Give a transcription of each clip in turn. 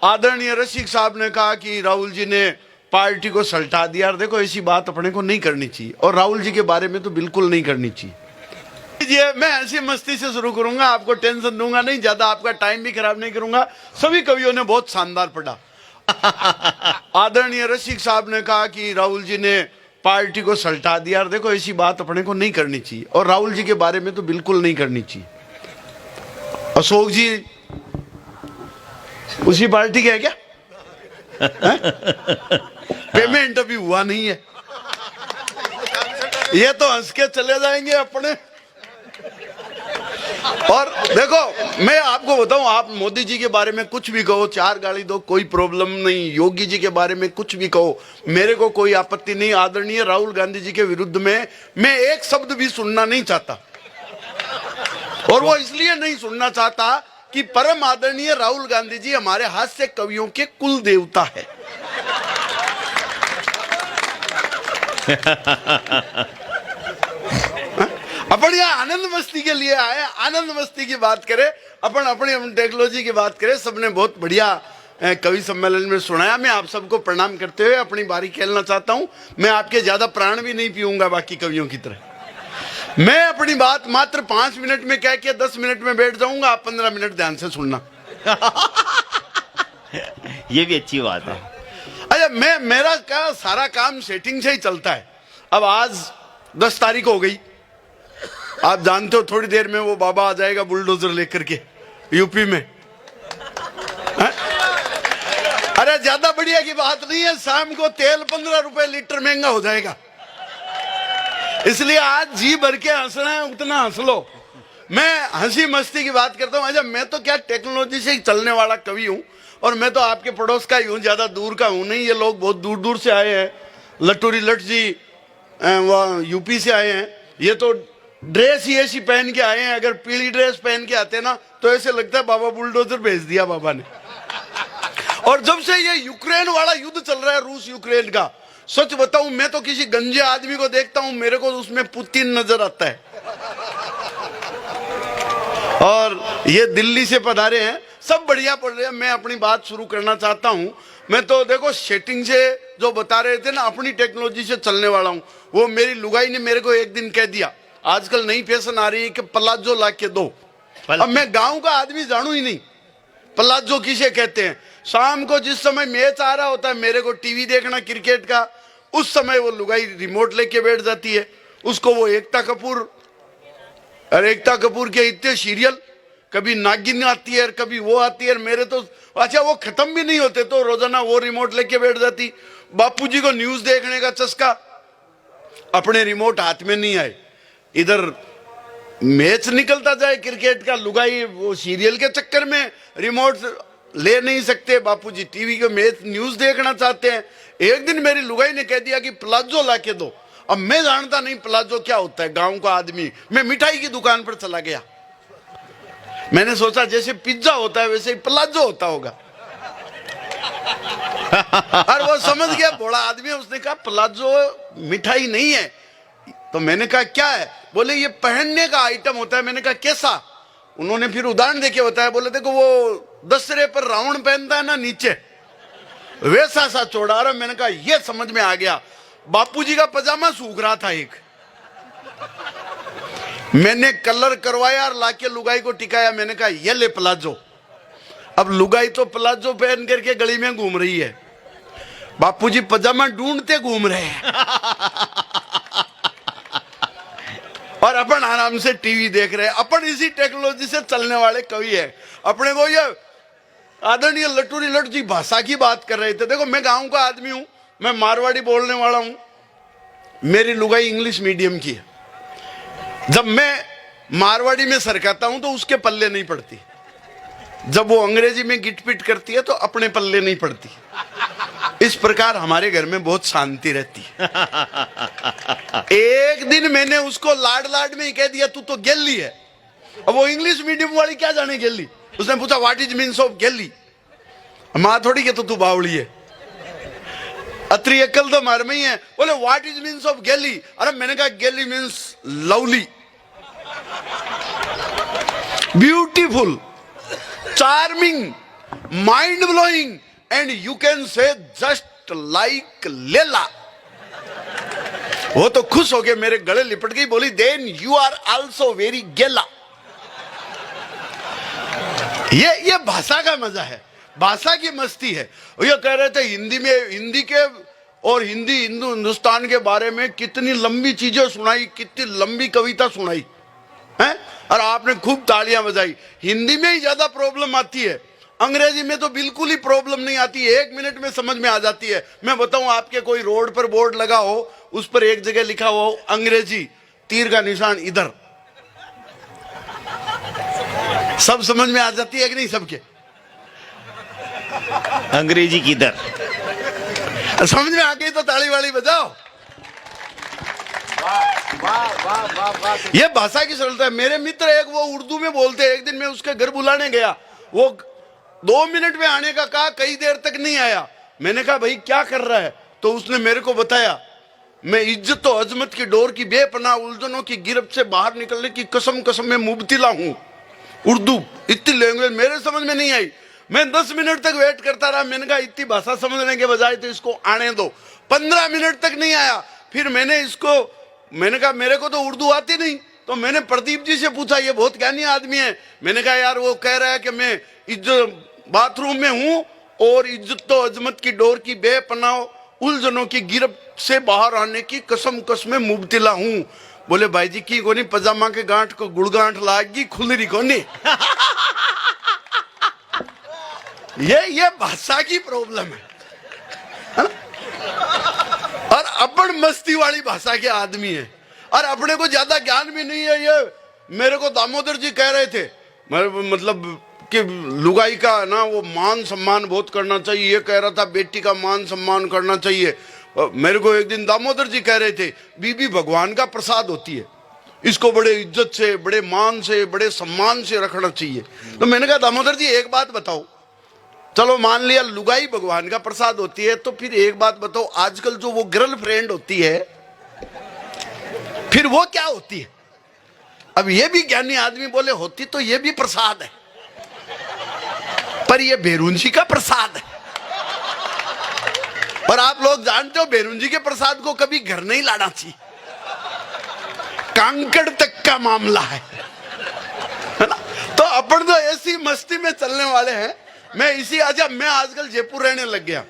आदरणीय रसिक साहब ने कहा कि राहुल जी ने पार्टी को सल्टा दिया। देखो ऐसी बात अपने को नहीं करनी चाहिए और राहुल जी के बारे में तो बिल्कुल नहीं करनी चाहिए। मैं ऐसी मस्ती से शुरू करूंगा, आपको टेंशन दूंगा नहीं, ज्यादा आपका टाइम भी खराब नहीं करूंगा। सभी कवियों ने बहुत शानदार पढ़ा। आदरणीय रसिक साहब ने कहा कि राहुल जी ने पार्टी को सल्टा दिया। देखो ऐसी बात अपने को नहीं करनी चाहिए और राहुल जी के बारे में तो बिल्कुल नहीं करनी चाहिए। अशोक जी उसी पार्टी के है क्या? पेमेंट अभी हुआ नहीं है, ये तो हंस के चले जाएंगे अपने। और देखो मैं आपको बताऊं, आप मोदी जी के बारे में कुछ भी कहो, चार गाली दो, कोई प्रॉब्लम नहीं। योगी जी के बारे में कुछ भी कहो, मेरे को कोई आपत्ति नहीं। आदरणीय राहुल गांधी जी के विरुद्ध में मैं एक शब्द भी सुनना नहीं चाहता, और वो इसलिए नहीं सुनना चाहता कि परम आदरणीय राहुल गांधी जी हमारे हास्य कवियों के कुल देवता है। अपन यहाँ आनंद मस्ती के लिए आए, आनंद मस्ती की बात करें, अपन अपनी टेक्नोलॉजी की बात करें। सबने बहुत बढ़िया कवि सम्मेलन में सुनाया। मैं आप सबको प्रणाम करते हुए अपनी बारी खेलना चाहता हूं। मैं आपके ज्यादा प्राण भी नहीं पीऊंगा बाकी कवियों की तरह। मैं अपनी बात मात्र 5 मिनट में कह के 10 मिनट में बैठ जाऊंगा। आप 15 मिनट ध्यान से सुनना। ये भी अच्छी बात है। अच्छा, मेरा क्या सारा काम सेटिंग से ही चलता है। अब आज 10 तारीख हो गई, आप जानते हो थोड़ी देर में वो बाबा आ जाएगा बुलडोजर लेकर के यूपी में। अरे ज्यादा बढ़िया की बात नहीं है, शाम को तेल 15 रुपए लीटर महंगा हो जाएगा। इसलिए आज जी भर के हंसना है उतना हंस लो। मैं हंसी मस्ती की बात करता हूँ। अच्छा, मैं तो क्या टेक्नोलॉजी से ही चलने वाला कवि हूँ, और मैं तो आपके पड़ोस का ही हूँ, ज्यादा दूर का हूँ नहीं। ये लोग बहुत दूर दूर से आए हैं। लटूरी लट जी वह यूपी से आए हैं। ये तो ड्रेस ही ऐसी पहन के आए हैं। अगर पीली ड्रेस पहन के आते ना तो ऐसे लगता है बाबा बुलडोजर भेज दिया बाबा ने। और जब से ये यूक्रेन वाला युद्ध चल रहा है, रूस यूक्रेन का, सच बताऊं मैं तो किसी गंजे आदमी को देखता हूं, मेरे को उसमें पुतिन नजर आता है। और ये दिल्ली से पधारे हैं, सब बढ़िया पढ़ रहे हैं। मैं अपनी बात शुरू करना चाहता हूं। मैं तो देखो सेटिंग से जो बता रहे थे ना, अपनी टेक्नोलॉजी से चलने वाला हूं। वो मेरी लुगाई ने मेरे को एक दिन कह दिया, आजकल नई फैशन आ रही है कि प्लाजो ला के दो। अब मैं गांव का आदमी जानू ही नहीं प्लाजो किसे कहते हैं। शाम को जिस समय मैच आ रहा होता है, मेरे को टीवी देखना क्रिकेट का, उस समय वो लुगाई रिमोट लेके बैठ जाती है। उसको वो एकता कपूर, और एकता कपूर के इतने सीरियल, कभी नागिन आती है, कभी वो आती है। मेरे तो अच्छा वो खत्म भी नहीं होते, तो रोजाना वो रिमोट लेके बैठ जाती। बापूजी को न्यूज देखने का चस्का, अपने रिमोट हाथ में नहीं आए, इधर मैच निकलता जाए क्रिकेट का, लुगाई वो सीरियल के चक्कर में रिमोट ले नहीं सकते। बापूजी टीवी के मैच न्यूज देखना चाहते हैं। एक दिन मेरी लुगाई ने कह दिया कि प्लाजो ला के दो। अब मैं जानता नहीं प्लाजो क्या होता है, गांव का आदमी। मैं मिठाई की दुकान पर चला गया। मैंने सोचा जैसे पिज्जा होता है वैसे ही प्लाजो होता होगा। और वो समझ गया, बड़ा आदमी है। उसने कहा प्लाजो मिठाई नहीं है। तो मैंने कहा क्या है? बोले ये पहनने का आइटम होता है। मैंने कहा कैसा? उन्होंने फिर उदाहरण देके बताया। बोले देखो वो दसरे पर रावण पहनता है ना नीचे, वैसा सा चौड़ा। रहा मैंने कहा ये समझ में आ गया। बापूजी का पजामा सूख रहा था एक, मैंने कलर करवाया और लाके लुगाई को टिकाया। मैंने कहा ये ले प्लाजो। अब लुगाई तो प्लाजो पहन करके गली में घूम रही है, बापूजी पजामा ढूंढते घूम रहे हैं। और अपन आराम से टीवी देख रहे हैं। अपन इसी टेक्नोलॉजी से चलने वाले कवि है। अपने को ये आदरणीय लटूरी लट जी भाषा की बात कर रहे थे। देखो मैं गांव का आदमी हूं, मैं मारवाड़ी बोलने वाला हूं। मेरी लुगाई इंग्लिश मीडियम की है। जब मैं मारवाड़ी में सरकाता हूं तो उसके पल्ले नहीं पड़ती। जब वो अंग्रेजी में गिटपिट करती है तो अपने पल्ले नहीं पड़ती। इस प्रकार हमारे घर में बहुत शांति रहती है। एक दिन मैंने उसको लाड लाड में ही कह दिया तू तो गेली है। अब वो इंग्लिश मीडियम वाली क्या जाने गेली। उसने पूछा व्हाट इज मीन्स ऑफ गेली। माँ थोड़ी के तो तू बावली है, अत्री अक्ल तो मार में ही है। बोले व्हाट इज मीन्स ऑफ गेली। अरे मैंने कहा गेली means lovely, beautiful, charming, mind blowing and you can say just like लेला। वो तो खुश हो गए, मेरे गले लिपट गई, बोली then you are also very गेला। ये भाषा का मजा है, भाषा की मस्ती है। ये कह रहे थे हिंदी में, हिंदी के और हिंदुस्तान के बारे में कितनी लंबी चीजें सुनाई, कितनी लंबी कविता सुनाई है, और आपने खूब तालियां बजाई। हिंदी में ही ज्यादा प्रॉब्लम आती है, अंग्रेजी में तो बिल्कुल ही प्रॉब्लम नहीं आती, 1 मिनट में समझ में आ जाती है। मैं बताऊं, आपके कोई रोड पर बोर्ड लगा हो, उस पर एक जगह लिखा हो अंग्रेजी, तीर का निशान इधर, सब समझ में आ जाती है कि नहीं? सबके अंग्रेजी किधर? समझ में आ गई तो ताली वाली बजाओ। ये भाषा की सरलता है। मेरे मित्र एक वो उर्दू में बोलते हैं, एक दिन मैं उसके घर बुलाने गया, वो 2 मिनट में आने का कहा, कई देर तक नहीं आया। मैंने कहा भाई क्या कर रहा है? तो उसने मेरे को बताया, मैं इज्जत और अजमत की डोर की बेपनाह उलझनों की गिरफ्त से बाहर निकलने की कसम कसम में मुब्तिला हूं। उर्दू इतनी लैंग्वेज मेरे समझ में नहीं आई। मैं 10 मिनट तक वेट करता रहा। मैंने कहा इतनी भाषा समझने के बजाय तो इसको आने दो। 15 मिनट तक नहीं आया। फिर मैंने कहा मेरे को तो उर्दू आती नहीं, तो मैंने प्रदीप जी से पूछा, ये बहुत ज्ञानी आदमी है। मैंने कहा यार वो कह रहा है कि मैं बाथरूम में हूं और इज्जत तो अजमत की डोर की बेपनाह उलझनों की गिरफ्त से बाहर आने की कसम कसम में मुब्तिला हूं। बोले भाई जी की कोनी पजामा के गांठ को गुड़गांठ लागी खुलरी कोनी। ये भाषा की प्रॉब्लम है ना? और अपन मस्ती वाली भाषा के आदमी है, और अपने को ज्यादा ज्ञान भी नहीं है। ये मेरे को दामोदर जी कह रहे थे, मतलब कि लुगाई का ना वो मान सम्मान बहुत करना चाहिए। ये कह रहा था बेटी का मान सम्मान करना चाहिए। मेरे को एक दिन दामोदर जी कह रहे थे, बीबी भगवान का प्रसाद होती है, इसको बड़े इज्जत से, बड़े मान से, बड़े सम्मान से रखना चाहिए। तो मैंने कहा दामोदर जी एक बात बताओ, चलो मान लिया लुगाई भगवान का प्रसाद होती है, तो फिर एक बात बताओ, आजकल जो वो गर्लफ्रेंड होती है फिर वो क्या होती है? अब ये भी ज्ञानी आदमी बोले होती तो ये भी प्रसाद है, पर ये बेरुंजी का प्रसाद है। और आप लोग जानते हो बेरुंजी के प्रसाद को कभी घर नहीं लाना चाहिए, कांकड़ तक का मामला है ना? तो अपन तो ऐसी मस्ती में चलने वाले हैं। मैं आजकल जयपुर रहने लग गया।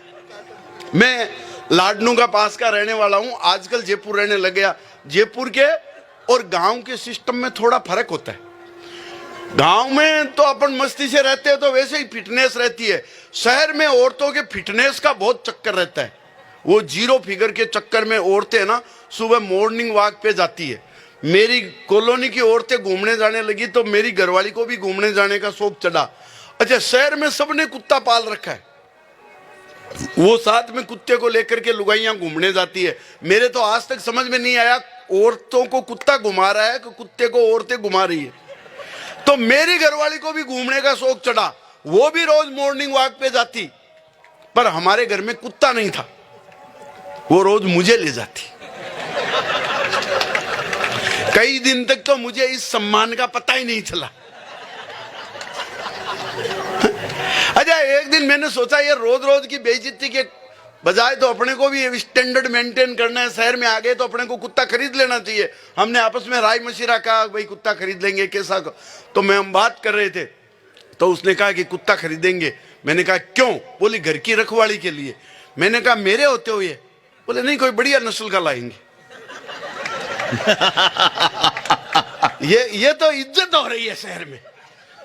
मैं लाडनू का पास का रहने वाला हूं, आजकल जयपुर रहने लग गया। जयपुर के और गांव के सिस्टम में थोड़ा फर्क होता है। गांव में तो अपन मस्ती से रहते हैं तो वैसे ही फिटनेस रहती है। शहर में औरतों के फिटनेस का बहुत चक्कर रहता है। वो 0 फिगर के चक्कर में औरतें ना सुबह मॉर्निंग वॉक पे जाती है। मेरी कॉलोनी की औरतें घूमने जाने लगी तो मेरी घरवाली को भी घूमने जाने का शौक चढ़ा। अच्छा, शहर में सबने कुत्ता पाल रखा है, वो साथ में कुत्ते को लेकर के लुगाइयां घूमने जाती है। मेरे तो आज तक समझ में नहीं आया औरतों को कुत्ता घुमा रहा है कि कुत्ते को औरतें घुमा रही है। तो मेरी घरवाली को भी घूमने का शौक चढ़ा, वो भी रोज मॉर्निंग वॉक पे जाती, पर हमारे घर में कुत्ता नहीं था, वो रोज मुझे ले जाती। कई दिन तक तो मुझे इस सम्मान का पता ही नहीं चला। अच्छा, एक दिन मैंने सोचा ये रोज रोज की बेइज्जती के बजाय तो अपने को भी स्टैंडर्ड मेंटेन करना है। शहर में आ गए तो अपने को कुत्ता खरीद लेना चाहिए। हमने आपस में राय मशविरा कहा, भाई कुत्ता खरीद लेंगे कैसा? तो हम बात कर रहे थे तो उसने कहा कि कुत्ता खरीदेंगे। मैंने कहा क्यों? बोली घर की रखवाली के लिए। मैंने कहा मेरे होते हुए? बोले नहीं, कोई बढ़िया नस्ल का लाएंगे। ये तो इज्जत हो रही है शहर में।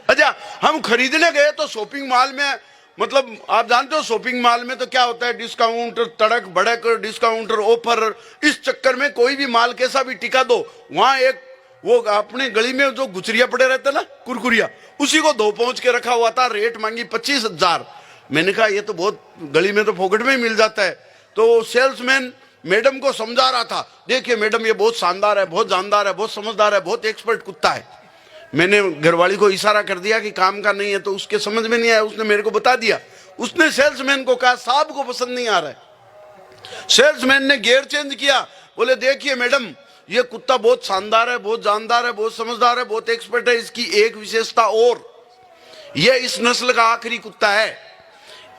अच्छा, हम खरीदने गए तो शॉपिंग मॉल में, मतलब आप जानते हो शॉपिंग मॉल में तो क्या होता है, डिस्काउंट, तड़क भड़क, डिस्काउंटर, ऑफर। इस चक्कर में कोई भी माल कैसा भी टिका दो, वहां एक वो अपने गली में जो गुचरिया पड़े रहते ना, कुरकुरिया, उसी को 2 पहुंच के रखा हुआ था। रेट मांगी 25,000। मैंने कहा ये तो बहुत, गली में तो फोकट में ही मिल जाता है। तो सेल्समैन मैडम को समझा रहा था, देखिए मैडम ये बहुत शानदार है, बहुत जानदार है, बहुत समझदार है, बहुत एक्सपर्ट कुत्ता है। मैंने घरवाली को इशारा कर दिया कि काम का नहीं है, तो उसके समझ में नहीं आया, उसने मेरे को बता दिया। उसने सेल्समैन को कहा साहब को पसंद नहीं आ रहा है। सेल्समैन ने गियर चेंज किया, बोले देखिए मैडम ये कुत्ता बहुत शानदार है, बहुत जानदार है, बहुत समझदार है, बहुत एक्सपर्ट है। इसकी एक विशेषता और, ये इस नस्ल का आखिरी कुत्ता है।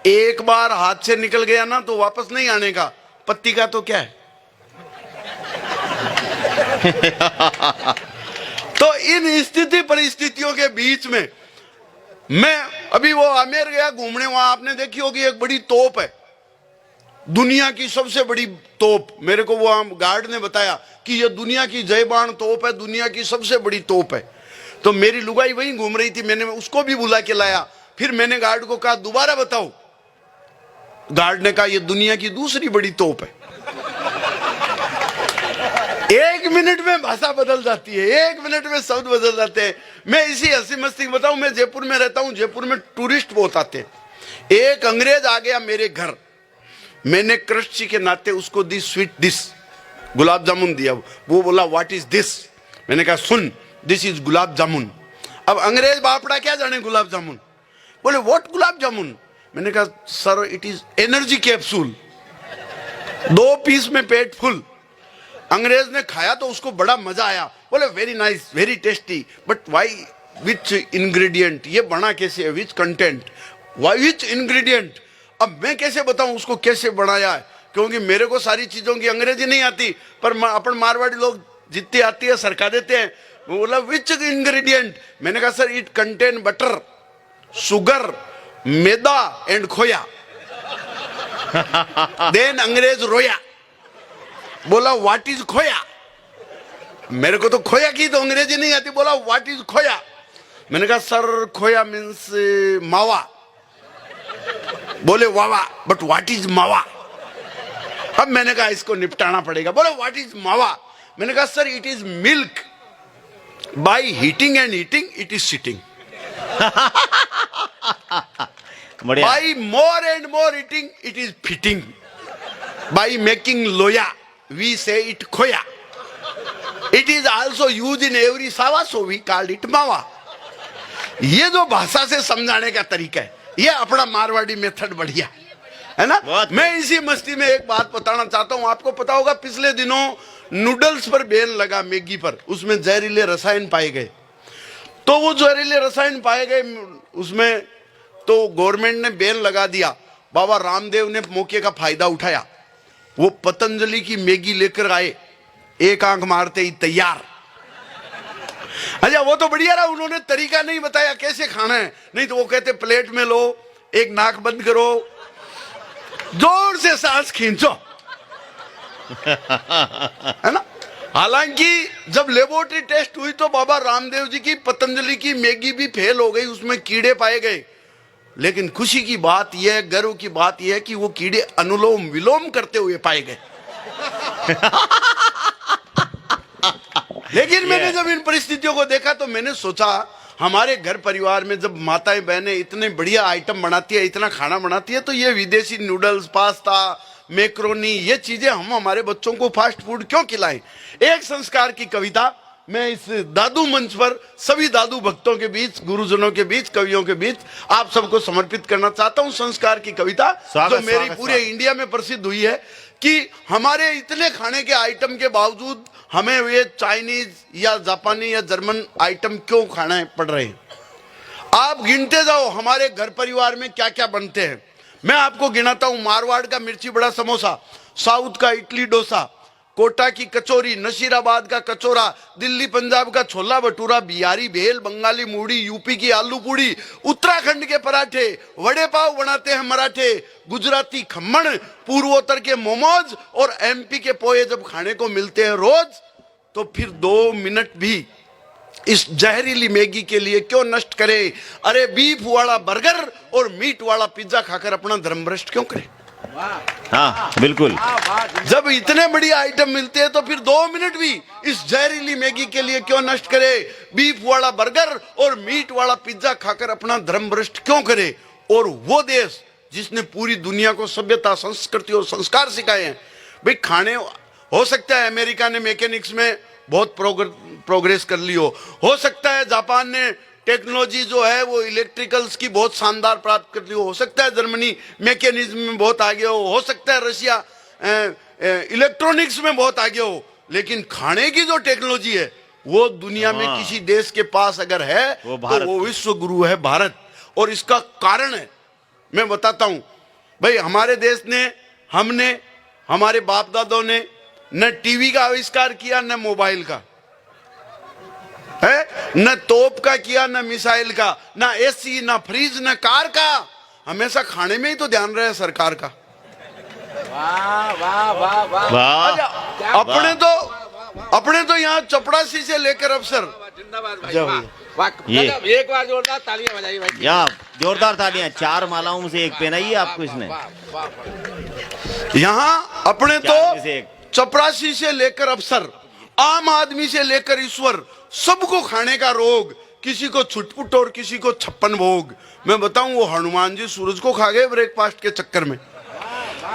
एक बार हाथ से निकल गया ना तो वापस नहीं आने का। पत्ती का तो क्या है। तो इन स्थिति परिस्थितियों के बीच में मैं अभी वो आमेर गया घूमने, वहां आपने देखी होगी एक बड़ी तोप है, दुनिया की सबसे बड़ी तोप। मेरे को वो गार्ड ने बताया कि ये दुनिया की जयबान तोप है, दुनिया की सबसे बड़ी तोप है। तो मेरी लुगाई वहीं घूम रही थी, मैंने उसको भी बुला के लाया। फिर मैंने गार्ड को कहा दोबारा बताओ। गार्ड ने कहा ये दुनिया की दूसरी बड़ी तोप है। 1 मिनट में भाषा बदल जाती है, 1 मिनट में शब्द बदल जाते हैं। मैं इसी हंसी मस्ती बताऊं, मैं जयपुर में रहता हूं, जयपुर में टूरिस्ट बहुत आते हैं। एक अंग्रेज आ गया मेरे घर, मैंने कृष्ण के नाते उसको दी स्वीट डिश, गुलाब जामुन दिया। वो बोला व्हाट इज दिस। मैंने कहा सुन, दिस इज गुलाब जामुन। अब अंग्रेज बापड़ा क्या जाने गुलाब जामुन। बोले व्हाट गुलाब जामुन। मैंने कहा sir it is energy capsule, 2 piece में पेट फुल। अंग्रेज ने खाया तो उसको बड़ा मजा आया, बोले very nice very tasty, but why which ingredient, ये बना कैसे है, विच कंटेंट, वाई विच इंग्रेडिएंट। अब मैं कैसे बताऊं उसको कैसे बनाया है, क्योंकि मेरे को सारी चीजों की अंग्रेजी नहीं आती, पर अपन मारवाड़ी लोग जितनी आती है सरका देते हैं। वो बोला विच इंग्रेडिएंट। मैंने कहा sir it contain butter, sugar, maida and खोया। देन अंग्रेज रोया, बोला व्हाट इज खोया। मेरे को तो खोया की तो अंग्रेजी नहीं आती, बोला व्हाट इज खोया। मैंने कहा सर खोया मीन्स मावा। बोले वावा, बट व्हाट इज मावा। अब मैंने कहा इसको निपटाना पड़ेगा। बोले व्हाट इज मावा। मैंने कहा sir it is milk, by heating and eating it is sitting, by more and more eating it is fitting, by making लोया we say it khoya, it is also used in every sawa, so we call it mawa। ये जो भाषा से समझाने का तरीका है, ये अपना मारवाड़ी मेथड बढ़िया है ना। मैं इसी मस्ती में एक बात बताना चाहता हूं। आपको पता होगा पिछले दिनों नूडल्स पर बैन लगा, मैगी पर, उसमें जहरीले रसायन पाए गए। तो वो जहरीले रसायन पाए गए उसमें, तो गवर्नमेंट ने बैन लगा दिया। बाबा रामदेव ने मौके का फायदा उठाया, वो पतंजलि की मैगी लेकर आए, एक आंख मारते ही तैयार। अच्छा वो तो बढ़िया रहा, उन्होंने तरीका नहीं बताया कैसे खाना है, नहीं तो वो कहते प्लेट में लो, एक नाक बंद करो, जोर से सांस खींचो, है ना। हालांकि जब लेबोरेटरी टेस्ट हुई तो बाबा रामदेव जी की पतंजलि की मैगी भी फेल हो गई, उसमें कीड़े पाए गए। लेकिन खुशी की बात यह, गर्व की बात यह है कि वो कीड़े अनुलोम विलोम करते हुए पाए गए। लेकिन मैंने जब इन परिस्थितियों को देखा तो मैंने सोचा हमारे घर परिवार में जब माताएं बहनें इतने बढ़िया आइटम बनाती है, इतना खाना बनाती है, तो ये विदेशी नूडल्स, पास्ता, मैक्रोनी, ये चीजें हम हमारे बच्चों को फास्ट फूड क्यों खिलाएं। एक संस्कार की कविता मैं इस दादू मंच पर सभी दादू भक्तों के बीच, गुरुजनों के बीच, कवियों के बीच आप सबको समर्पित करना चाहता हूं। संस्कार की कविता जो मेरी पूरे इंडिया में प्रसिद्ध हुई है कि हमारे इतने खाने के आइटम के बावजूद हमें ये चाइनीज या जापानी या जर्मन आइटम क्यों खाना पड़ रहे हैं। आप गिनते जाओ हमारे घर परिवार में क्या क्या बनते हैं। मैं आपको गिनाता हूं, मारवाड़ का मिर्ची बड़ा समोसा, साउथ का इडली डोसा, कोटा की कचौरी, नशीराबाद का कचौरा, दिल्ली पंजाब का छोला भटूरा, बिहारी भेल, बंगाली मूढ़ी, यूपी की आलू पूड़ी, उत्तराखंड के पराठे, वड़े पाव बनाते हैं मराठे, गुजराती खम्मण, पूर्वोत्तर के मोमोज और एमपी के पोहे जब खाने को मिलते हैं रोज, तो फिर 2 मिनट भी इस जहरीली मैगी के लिए क्यों नष्ट करें। अरे बीफ वाला बर्गर और मीट वाला पिज्जा खाकर अपना धर्म भ्रष्ट क्यों करें। हाँ बिल्कुल। जब इतने बढ़िया आइटम मिलते हैं तो फिर 2 मिनट भी इस जहरीली मैगी के लिए क्यों नष्ट करे। बीफ वाला बर्गर और मीट वाला पिज्जा खाकर अपना धर्म भ्रष्ट क्यों करे। और वो देश जिसने पूरी दुनिया को सभ्यता, संस्कृति और संस्कार सिखाए हैं, भाई खाने, हो सकता है अमेरिका ने मैकेनिक्स में बहुत प्रोग्रेस कर ली हो सकता है जापान ने टेक्नोलॉजी जो है वो इलेक्ट्रिकल्स की बहुत शानदार प्राप्त कर ली हो सकता है जर्मनी मैकेनिज्म में बहुत आगे हो सकता है रशिया इलेक्ट्रॉनिक्स में बहुत आगे हो, लेकिन खाने की जो टेक्नोलॉजी है वो दुनिया में किसी देश के पास अगर है तो वो विश्व गुरु है भारत। और इसका कारण है मैं बताता हूं भाई, हमारे देश ने, हमने, हमारे बाप दादों ने न टीवी का आविष्कार किया, न मोबाइल का है, न तोप का किया, न मिसाइल का, न एसी, न फ्रिज, न कार का। हमेशा खाने में ही तो ध्यान रहे सरकार का। वाह वाह वाह वाह वाह अच्छा, अपने तो यहाँ चपड़ासी से लेकर अफसर, जिंदाबाद भाई, जय वाह, भैया। वाह, ये। मतलब एक बार जोरदार तालियां बजाइए भाई। यहाँ जोरदार तालियां, 4 मालाओं में से एक पहनाई है आपको इसने। वाह, वाह, वाह। यहाँ अपने 4 में से तो एक। चपरासी से लेकर अफसर, आम आदमी से लेकर ईश्वर, सबको खाने का रोग, किसी को छुटपुट और किसी को 56 भोग। मैं बताऊं, वो हनुमान जी सूरज को खा गए ब्रेकफास्ट के चक्कर में।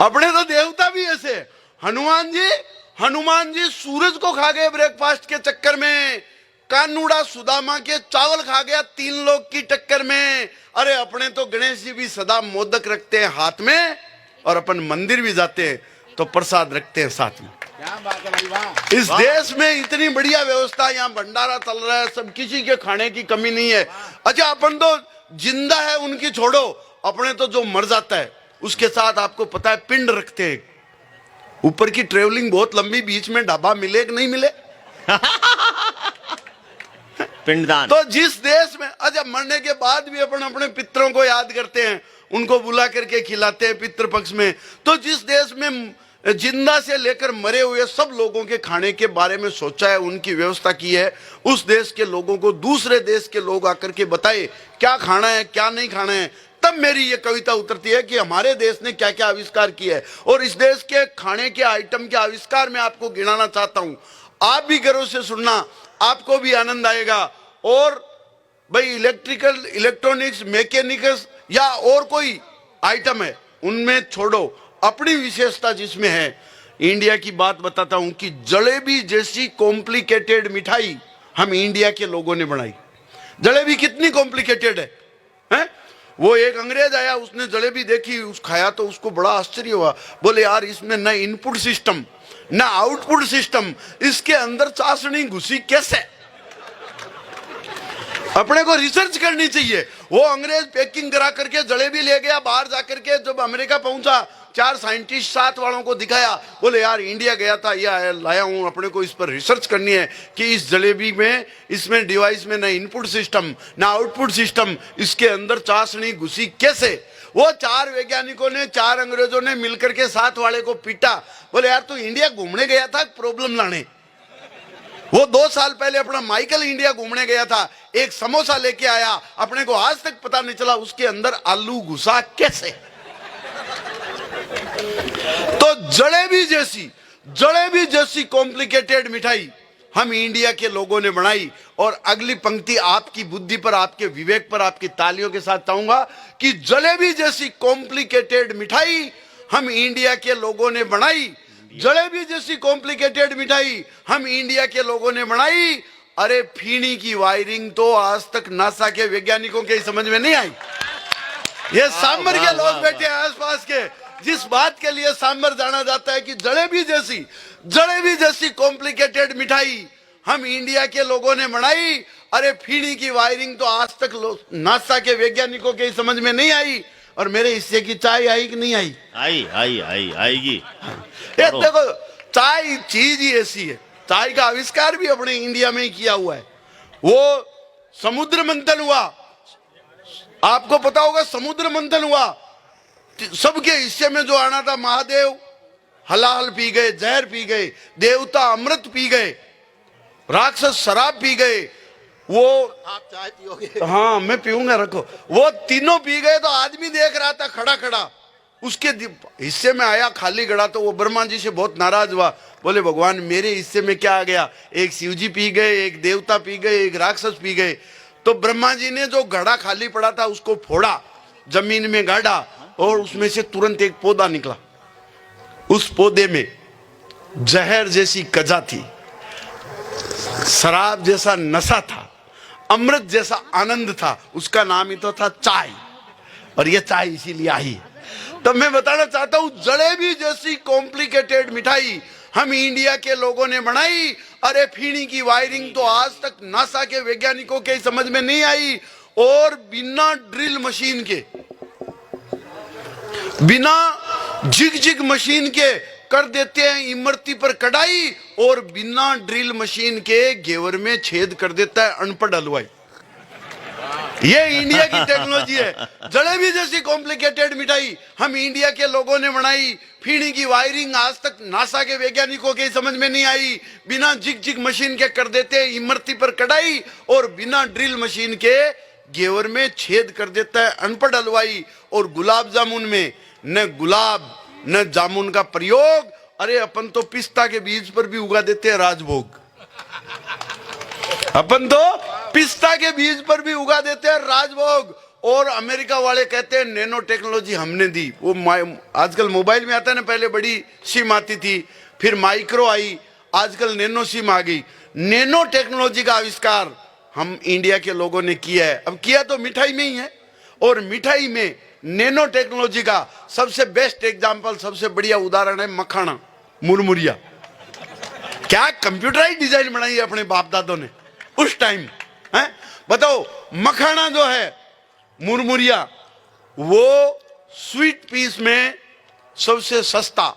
अपने तो देवता भी ऐसे, हनुमान जी सूरज को खा गए ब्रेकफास्ट के चक्कर में। कानूड़ा सुदामा के चावल खा गया 3 लोग की टक्कर में। अरे अपने तो गणेश जी भी सदा मोदक रखते हैं हाथ में, और अपन मंदिर भी जाते हैं तो प्रसाद रखते हैं साथ में। क्या बात है भाई, वाह। इस देश में इतनी बढ़िया व्यवस्था, यहाँ भंडारा चल रहा है, सब किसी के खाने की कमी नहीं है। अच्छा, अपन तो जिंदा है उनकी छोड़ो, अपने तो जो मर जाता है उसके साथ आपको पता है पिंड रखते हैं। ऊपर की ट्रेवलिंग बहुत लंबी, बीच में ढाबा मिले कि नहीं मिले। पिंडदान। तो जिस देश में, अच्छा, मरने के बाद भी अपन अपने पितरों को याद करते हैं, उनको बुला करके खिलाते हैं पितृ पक्ष में। तो जिस देश में जिंदा से लेकर मरे हुए सब लोगों के खाने के बारे में सोचा है, उनकी व्यवस्था की है, उस देश के लोगों को दूसरे देश के लोग आकर के बताए क्या खाना है क्या नहीं खाना है, तब मेरी ये कविता उतरती है कि हमारे देश ने क्या क्या आविष्कार किया है। और इस देश के खाने के आइटम के आविष्कार में आपको गिनाना चाहता हूं, आप भी गर्व से सुनना, आपको भी आनंद आएगा। और भाई इलेक्ट्रिकल, इलेक्ट्रॉनिक्स, मैकेनिक्स या और कोई आइटम है उनमें छोड़ो, अपनी विशेषता जिसमें है, इंडिया की बात बताता हूं कि जलेबी जैसी कॉम्प्लिकेटेड मिठाई हम इंडिया के लोगों ने बनाई। जलेबी कितनी कॉम्प्लिकेटेड है? वो एक अंग्रेज आया, उसने जलेबी देखी, उस खाया तो उसको बड़ा आश्चर्य हुआ। बोले यार, इसमें न इनपुट सिस्टम न आउटपुट सिस्टम, इसके अंदर चाशनी घुसी कैसे? अपने को रिसर्च करनी चाहिए। वो अंग्रेज पैकिंग करा करके जलेबी ले गया, बाहर जाकर के जब अमेरिका पहुंचा, 4 साइंटिस्ट साथ वालों को दिखाया, बोले यार इंडिया गया था, ये लाया हूं, अपने को इस पर रिसर्च करनी है कि इस जलेबी में, इसमें डिवाइस में न इनपुट सिस्टम न आउटपुट सिस्टम, इसके अंदर चाशनी घुसी कैसे? वो 4 वैज्ञानिकों ने, 4 अंग्रेजों ने मिलकर के साथ वाले को पीटा। बोले यार तू इंडिया घूमने गया था प्रॉब्लम लाने? वो 2 साल पहले अपना माइकल इंडिया घूमने गया था, एक समोसा लेके आया, अपने को आज तक पता नहीं चला उसके अंदर आलू घुसा कैसे। तो जलेबी जैसी कॉम्प्लिकेटेड मिठाई हम इंडिया के लोगों ने बनाई। और अगली पंक्ति आपकी बुद्धि पर, आपके विवेक पर, आपकी तालियों के साथ चाहूंगा कि जलेबी जैसी कॉम्प्लिकेटेड मिठाई हम इंडिया के लोगों ने बनाई। जलेबी जैसी कॉम्प्लिकेटेड मिठाई हम इंडिया के लोगों ने बनाई। अरे फीनी की वायरिंग तो आज तक नासा के वैज्ञानिकों के समझ में नहीं आई। ये सांबर के लोग बैठे हैं आसपास के, जिस बात के लिए सांबर जाना जाता है कि जलेबी जैसी कॉम्प्लिकेटेड मिठाई हम इंडिया के लोगों ने बनाई। अरे फीनी की वायरिंग तो आज तक नासा के वैज्ञानिकों के समझ में नहीं आई। और मेरे हिस्से की चाय आई कि नहीं आई? आएगी। ये देखो, चाय चीज ही ऐसी है, चाय का आविष्कार भी अपने इंडिया में ही किया हुआ है। वो समुद्र मंथन हुआ, आपको पता होगा, समुद्र मंथन हुआ, सबके हिस्से में जो आना था, महादेव हलाल पी गए, जहर पी गए, देवता अमृत पी गए, राक्षस शराब पी गए। वो आप चाय पियोगे? हाँ मैं पीऊंगा, रखो। वो तीनों पी गए तो आदमी देख रहा था खड़ा खड़ा, उसके हिस्से में आया खाली घड़ा, तो वो ब्रह्मा जी से बहुत नाराज हुआ। बोले भगवान मेरे हिस्से में क्या आ गया? एक शिव जी पी गए, एक देवता पी गए, एक राक्षस पी गए। तो ब्रह्मा जी ने जो घड़ा खाली पड़ा था उसको फोड़ा, जमीन में गाड़ा, और उसमें से तुरंत एक पौधा निकला। उस पौधे में जहर जैसी कजा थी, शराब जैसा नशा था, अमृत जैसा आनंद था, उसका नाम ही तो था चाय। और ये चाय इसीलिए आई। तो मैं बताना चाहता हूं, जलेबी जैसी कॉम्प्लिकेटेड मिठाई हम इंडिया के लोगों ने बनाई। अरे फीनी की वायरिंग तो आज तक नासा के वैज्ञानिकों के समझ में नहीं आई। और बिना ड्रिल मशीन के बिना जिग जिग मशीन के कर देते हैं इमरती पर कढ़ाई, और बिना ड्रिल मशीन के घेवर में छेद कर देता है अनपढ़ हलवाई। ये इंडिया की टेक्नोलॉजी है। जलेबी जैसी कॉम्प्लिकेटेड मिठाई हम इंडिया के लोगों ने बनाई। फीणी की वायरिंग आज तक नासा के वैज्ञानिकों के समझ में नहीं आई। बिना जिग जिग मशीन के कर देते हैं इमरती पर कढ़ाई, और बिना ड्रिल मशीन के घेवर में छेद कर देता है अनपढ़ हलवाई। और गुलाब जामुन में न गुलाब न जामुन का प्रयोग, अरे अपन तो पिस्ता के बीज पर भी उगा देते हैं राजभोग। अपन तो पिस्ता के बीज पर भी उगा देते हैं राजभोग। और अमेरिका वाले कहते हैं नैनो टेक्नोलॉजी हमने दी। वो आजकल मोबाइल में आता है ना, पहले बड़ी सिम आती थी, फिर माइक्रो आई, आजकल नैनो सिम आ गई। नैनो टेक्नोलॉजी का आविष्कार हम इंडिया के लोगों ने किया है। अब किया तो मिठाई में ही है, और मिठाई में नैनो टेक्नोलॉजी का सबसे बेस्ट एग्जांपल, सबसे बढ़िया उदाहरण है मखाना, मुरमुरिया। क्या कंप्यूटराइज डिजाइन बनाई है अपने बाप दादों ने उस टाइम है। बताओ, मखाना जो है, मुरमुरिया, वो स्वीट पीस में सबसे सस्ता,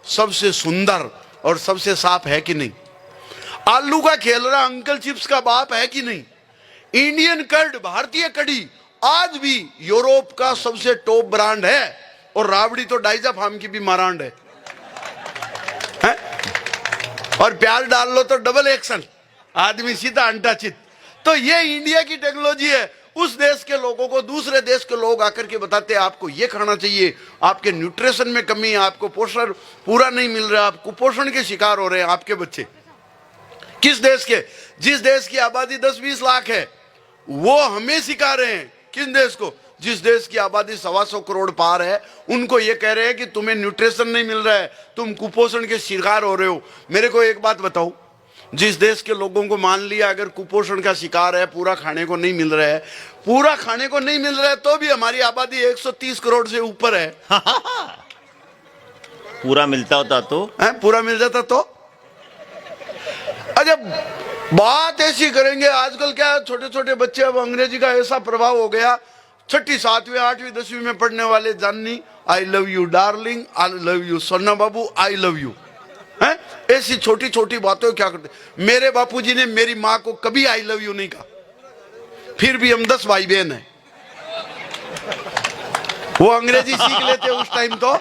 सबसे सुंदर और सबसे साफ है कि नहीं? आलू का खेलरा अंकल चिप्स का बाप है कि नहीं? इंडियन कर्ड, भारतीय कड़ी, आज भी यूरोप का सबसे टॉप ब्रांड है। और राबड़ी तो डाइजा फार्म की भी मारांड है? और प्याज डाल लो तो डबल एक्शन, आदमी सीधा अंटा चित। तो ये इंडिया की टेक्नोलॉजी है। उस देश के लोगों को दूसरे देश के लोग आकर के बताते हैं आपको ये खाना चाहिए, आपके न्यूट्रिशन में कमी है, आपको पोषण पूरा नहीं मिल रहा, आप कुपोषण के शिकार हो रहे हैं आपके बच्चे। किस देश के? जिस देश की आबादी 10-20 लाख है, वो हमें सिखा रहे हैं। किस देश को? जिस देश की आबादी 125 करोड़ पार है, उनको ये कह रहे हैं कि तुम्हें न्यूट्रिशन नहीं मिल रहा है, तुम कुपोषण के शिकार हो रहे हो। मेरे को एक बात बताओ, जिस देश के लोगों को मान लिया अगर कुपोषण का शिकार है, पूरा खाने को नहीं मिल रहा है, पूरा खाने को नहीं मिल रहा है, तो भी हमारी आबादी 130 करोड़ से ऊपर है। पूरा मिलता होता तो पूरा मिल जाता तो। अच्छा, बात ऐसी करेंगे, आजकल क्या छोटे छोटे बच्चे, अब अंग्रेजी का ऐसा प्रभाव हो गया, 6ठी 7वीं 8वीं 10वीं में पढ़ने वाले जाननी, I love you darling, I love you सोना बाबू, आई लव यू, है ऐसी छोटी छोटी बातों क्या करते। मेरे बापूजी ने मेरी माँ को कभी आई लव यू नहीं कहा, फिर भी हम 10 भाई बहन हैं। वो अंग्रेजी सीख लेते उस टाइम तो।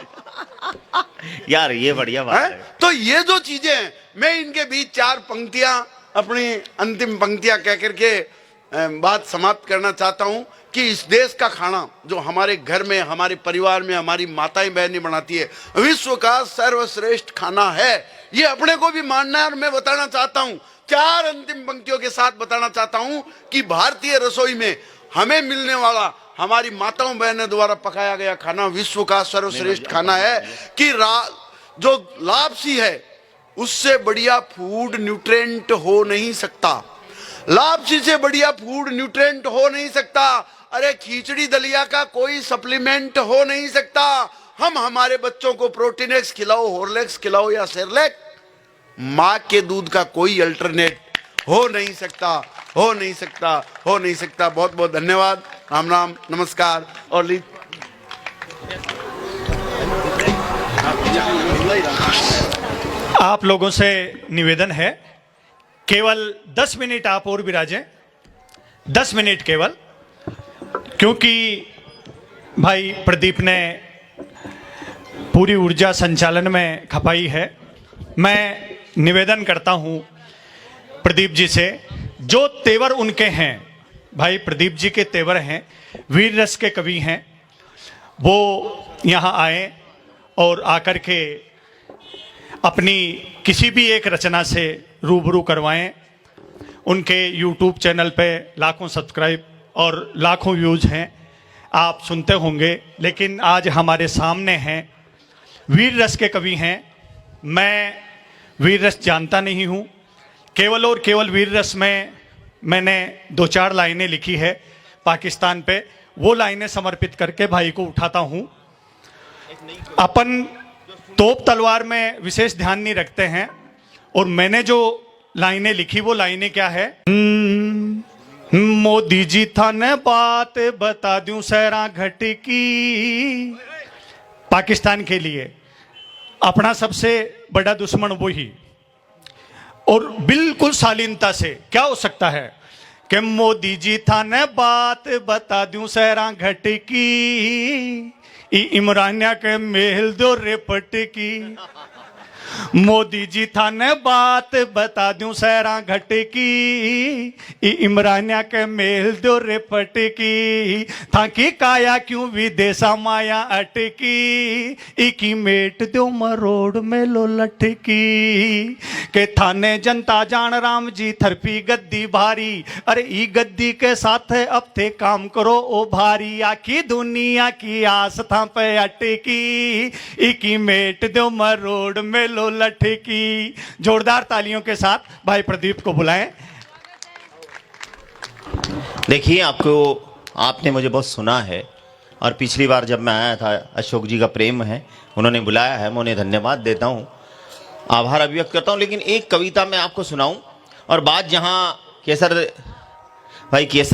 यार ये बढ़िया बात है। तो ये जो चीजें हैं, मैं इनके बीच 4 पंक्तियां, अपनी अंतिम पंक्तियां कह करके बात समाप्त करना चाहता हूं कि इस देश का खाना जो हमारे घर में, हमारे परिवार में हमारी माताएं बहनें बनाती है, विश्व का सर्वश्रेष्ठ खाना है। ये अपने को भी मानना है। और मैं बताना चाहता हूं, 4 अंतिम पंक्तियों के साथ बताना चाहता हूं कि भारतीय रसोई में हमें मिलने वाला, हमारी माताओं बहनों द्वारा पकाया गया खाना विश्व का सर्वश्रेष्ठ खाना है। कि जो लापसी है, उससे बढ़िया फूड न्यूट्रिएंट हो नहीं सकता। लापसी से बढ़िया फूड न्यूट्रिएंट हो नहीं सकता। अरे खिचड़ी दलिया का कोई सप्लीमेंट हो नहीं सकता। हम हमारे बच्चों को प्रोटीनेक्स खिलाओ, हॉर्लिक्स खिलाओ या सेरेलैक, माँ के दूध का कोई अल्टरनेट हो नहीं सकता, हो नहीं सकता, हो नहीं सकता। बहुत बहुत धन्यवाद। राम राम, नमस्कार। और आप लोगों से निवेदन है, केवल 10 मिनट आप और विराजें, 10 मिनट केवल, क्योंकि भाई प्रदीप ने पूरी ऊर्जा संचालन में खपाई है। मैं निवेदन करता हूं प्रदीप जी से, जो तेवर उनके हैं, भाई प्रदीप जी के तेवर हैं, वीर रस के कवि हैं, वो यहाँ आए और आकर के अपनी किसी भी एक रचना से रूबरू करवाएं। उनके YouTube चैनल पे लाखों सब्सक्राइब और लाखों व्यूज़ हैं, आप सुनते होंगे। लेकिन आज हमारे सामने हैं, वीर रस के कवि हैं। मैं वीर रस जानता नहीं हूँ, केवल और केवल वीर रस में मैंने 2-4 लाइनें लिखी है पाकिस्तान पे, वो लाइनें समर्पित करके भाई को उठाता हूँ। अपन तोप तलवार में विशेष ध्यान नहीं रखते हैं, और मैंने जो लाइनें लिखी वो लाइनें क्या है। मोदी जी थाने बात बता दूं सैरा घट की, पाकिस्तान के लिए अपना सबसे बड़ा दुश्मन वही, और बिल्कुल शालीनता से क्या हो सकता है कि मोदी जी थाने बात बता दूं सहरा घट की, इमरानिया के मेल दो रेपट की। मोदी जी थाने बात बता दूं सहरा घट की, इमरानिया के मेल दो रेपट की। थाकी काया क्यों विदेशा माया अटकी, इकी मेट दो मरोड़ में लो लटकी। के थाने जनता जान राम जी थरपी गद्दी भारी, अरे ई गद्दी के साथ अब थे काम करो ओ भारी। आखी दुनिया की आस था पे अटकी, इकी मेट दो मरोड़ में लो लटकी। जोरदार तालियों के साथ भाई प्रदीप को बुलाएं। देखिए, आपने मुझे बहुत सुना है, और पिछली बार जब मैं आया था, अशोक जी का प्रेम है, उन्होंने बुलाया है, मैं उन्हें धन्यवाद देता हूँ, आभार अभिव्यक्त करता हूँ। लेकिन एक कविता मैं आपको सुनाऊं, और बात जहाँ केसर भाई केसर